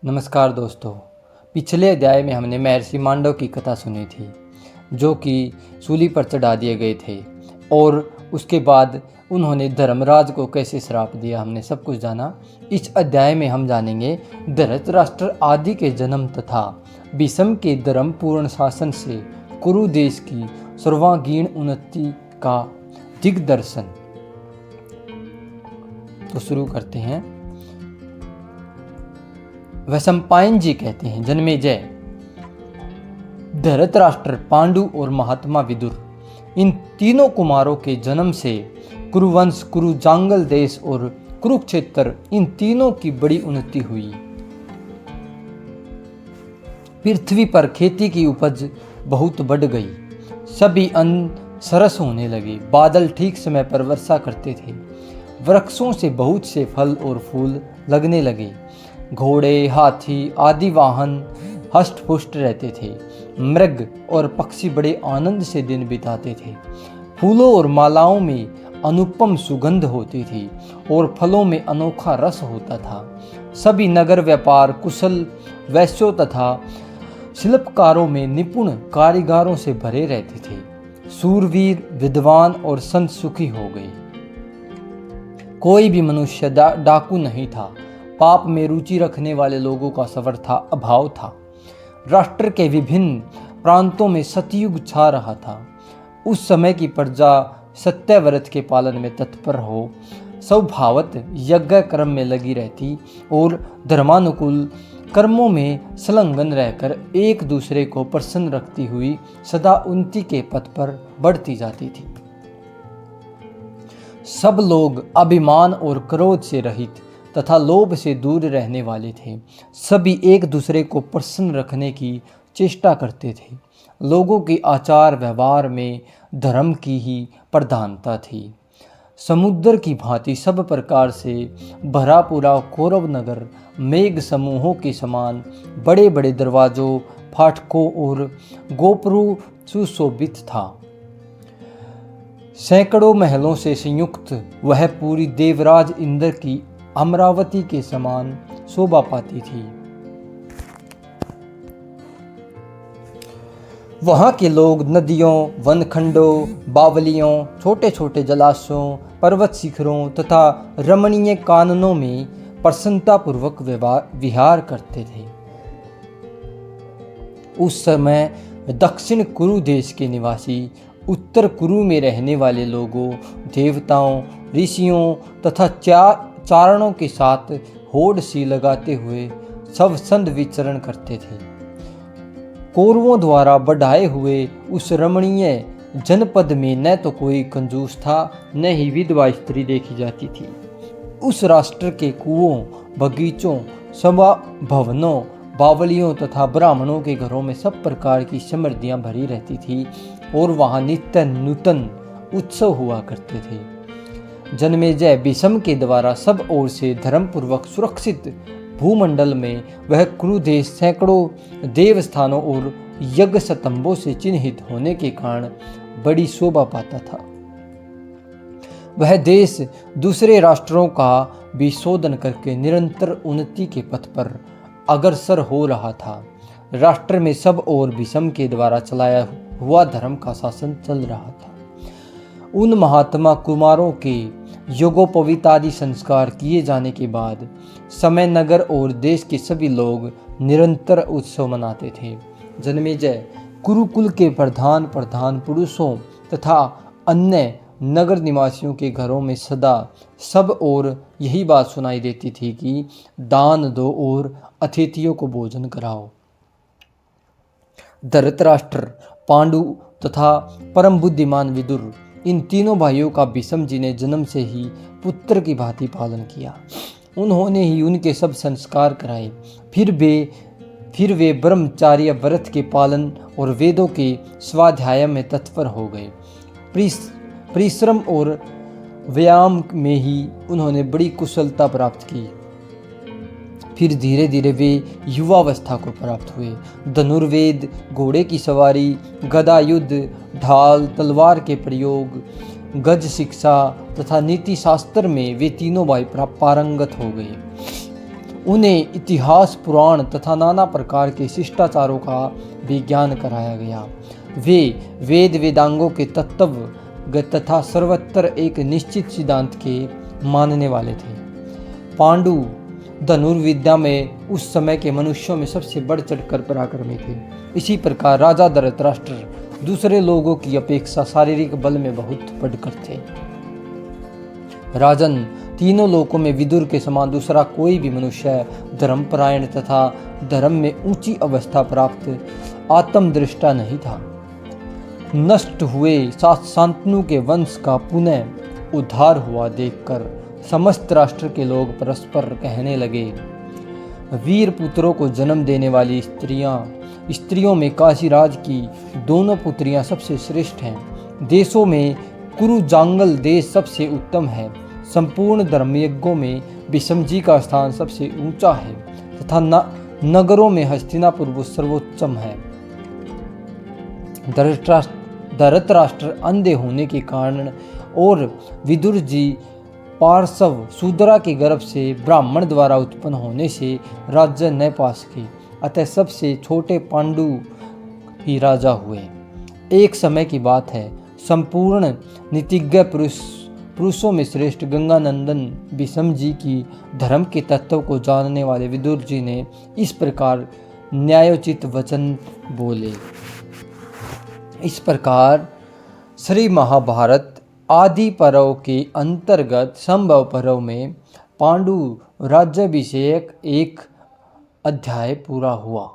नमस्कार दोस्तों। पिछले अध्याय में हमने महर्षि मांडव की कथा सुनी थी, जो कि सूली पर चढ़ा दिए गए थे और उसके बाद उन्होंने धर्मराज को कैसे श्राप दिया, हमने सब कुछ जाना। इस अध्याय में हम जानेंगे धृतराष्ट्र आदि के जन्म तथा भीष्म के धर्मपूर्ण शासन से कुरु देश की सर्वांगीण उन्नति का दिग्दर्शन। तो शुरू करते हैं। वैशंपायन जी कहते हैं, जन्मेजय, धृतराष्ट्र, पांडु और महात्मा विदुर, इन तीनों कुमारों के जन्म से कुरुवंश, कुरुजांगल देश और कुरुक्षेत्र, इन तीनों की बड़ी उन्नति हुई। पृथ्वी पर खेती की उपज बहुत बढ़ गई। सभी अन्न सरस होने लगे। बादल ठीक समय पर वर्षा करते थे। वृक्षों से बहुत से फल और फूल लगने लगे। घोड़े, हाथी आदि वाहन हष्ट-पुष्ट रहते थे। मृग और पक्षी बड़े आनंद से दिन बिताते थे। फूलों और मालाओं में अनुपम सुगंध होती थी और फलों में अनोखा रस होता था। सभी नगर व्यापार कुशल वैश्यों तथा शिल्पकारों में निपुण कारीगरों से भरे रहते थे। सूरवीर, विद्वान और संत सुखी हो गए। कोई भी मनुष्य डाकू नहीं था। पाप में रुचि रखने वाले लोगों का सर्वथा अभाव था। राष्ट्र के विभिन्न प्रांतों में सतयुग छा रहा था। उस समय की प्रजा सत्य व्रत के पालन में तत्पर हो स्वभावत यज्ञ कर्म में लगी रहती और धर्मानुकूल कर्मों में संलग्न रहकर एक दूसरे को प्रसन्न रखती हुई सदा उन्नति के पथ पर बढ़ती जाती थी। सब लोग अभिमान और क्रोध से रहित तथा लोभ से दूर रहने वाले थे। सभी एक दूसरे को प्रसन्न रखने की चेष्टा करते थे। लोगों के आचार व्यवहार में धर्म की ही प्रधानता थी। समुद्र की भांति सब प्रकार से भरा पूरा कौरव नगर मेघ समूहों के समान बड़े बड़े दरवाजों, फाटकों और गोपुरों सुशोभित था। सैकड़ों महलों से संयुक्त वह पूरी देवराज इंद्र की अमरावती के समान शोभा पाती थी। वहां के लोग नदियों, वनखंडों, बावलियों, छोटे छोटे जलाशयों, पर्वत शिखरों तथा रमणीय काननों में प्रसन्नतापूर्वक विहार करते थे। उस समय दक्षिण कुरु देश के निवासी उत्तर कुरु में रहने वाले लोगों, देवताओं, ऋषियों तथा चारणों के साथ होड़ सी लगाते हुए स्वच्छंद विचरण करते थे। कौरवों द्वारा बढ़ाए हुए उस रमणीय जनपद में न तो कोई कंजूस था, न ही विधवा स्त्री देखी जाती थी। उस राष्ट्र के कुओं, बगीचों, सभा भवनों, बावलियों तथा ब्राह्मणों के घरों में सब प्रकार की समृद्धियां भरी रहती थी और वहां नित्य नूतन उत्सव हुआ करते थे। जन्मेजय, भीष्म के द्वारा सब ओर से धर्मपूर्वक सुरक्षित भूमंडल में वह कुरु देश सैकड़ों देवस्थानों और यज्ञ स्तंभों से चिन्हित होने के कारण बड़ी शोभा पाता था। वह देश दूसरे राष्ट्रों का भी शोधन करके निरंतर उन्नति के पथ पर अग्रसर हो रहा था। राष्ट्र में सब ओर भीष्म के द्वारा चलाया हुआ धर्म का शासन चल रहा था। उन महात्मा कुमारों के यज्ञोपवीत आदि संस्कार किए जाने के बाद समय नगर और देश के सभी लोग निरंतर उत्सव मनाते थे। जन्मेजय, कुरुकुल के प्रधान पुरुषों तथा अन्य नगर निवासियों के घरों में सदा सब ओर यही बात सुनाई देती थी कि दान दो और अतिथियों को भोजन कराओ। धृतराष्ट्र, पांडु तथा परम बुद्धिमान विदुर, इन तीनों भाइयों का भीष्म जी ने जन्म से ही पुत्र की भांति पालन किया। उन्होंने ही उनके सब संस्कार कराए। फिर वे ब्रह्मचार्य व्रत के पालन और वेदों के स्वाध्याय में तत्पर हो गए। परिश्रम और व्यायाम में ही उन्होंने बड़ी कुशलता प्राप्त की। फिर धीरे धीरे वे युवावस्था को प्राप्त हुए। धनुर्वेद, घोड़े की सवारी, गदा युद्ध, ढाल, तलवार के प्रयोग, गज शिक्षा तथा नीति शास्त्र में वे तीनों भाई पारंगत हो गए। उन्हें इतिहास, पुराण तथा नाना प्रकार के शिष्टाचारों का भी ज्ञान कराया गया। वे वेद वेदांगों के तत्व तथा सर्वत्र एक निश्चित सिद्धांत के मानने वाले थे। पांडु धनुर्विद्या में उस समय के मनुष्यों में सबसे बढ़ चढ़कर पराक्रमी थे। इसी प्रकार राजा धृतराष्ट्र दूसरे लोगों की अपेक्षा शारीरिक बल में बहुत बढ़कर थे। राजन, तीनों लोकों में विदुर के समान दूसरा कोई भी मनुष्य धर्मपरायण तथा धर्म में ऊंची अवस्था प्राप्त आत्मदृष्टा नहीं था। नष्ट हुए शांतनु के वंश का पुनः उद्धार हुआ देखकर समस्त राष्ट्र के लोग परस्पर कहने लगे, वीर पुत्रों को जन्म देने वाली स्त्रियों में काशीराज की दोनों पुत्रियां सबसे श्रेष्ठ हैं। देशों में कुरुजांगल देश सबसे उत्तम है। संपूर्ण धर्मयज्ञों में विषमजी का स्थान सबसे ऊंचा है तथा नगरों में हस्तिनापुर सर्वोच्चम है। धृतराष्ट्र अंधे होने के कारण और विदुर जी पार्श्व शूद्रा के गर्भ से ब्राह्मण द्वारा उत्पन्न होने से राज्य न पा सके, अतः सबसे छोटे पांडु ही राजा हुए। एक समय की बात है, संपूर्ण नीतिज्ञ पुरुषों में श्रेष्ठ गंगानंदन विषम जी की धर्म के तत्व को जानने वाले विदुर जी ने इस प्रकार न्यायोचित वचन बोले। इस प्रकार श्री महाभारत आदि पर्व के अंतर्गत संभव पर्व में पांडु राज्याभिषेक एक अध्याय पूरा हुआ।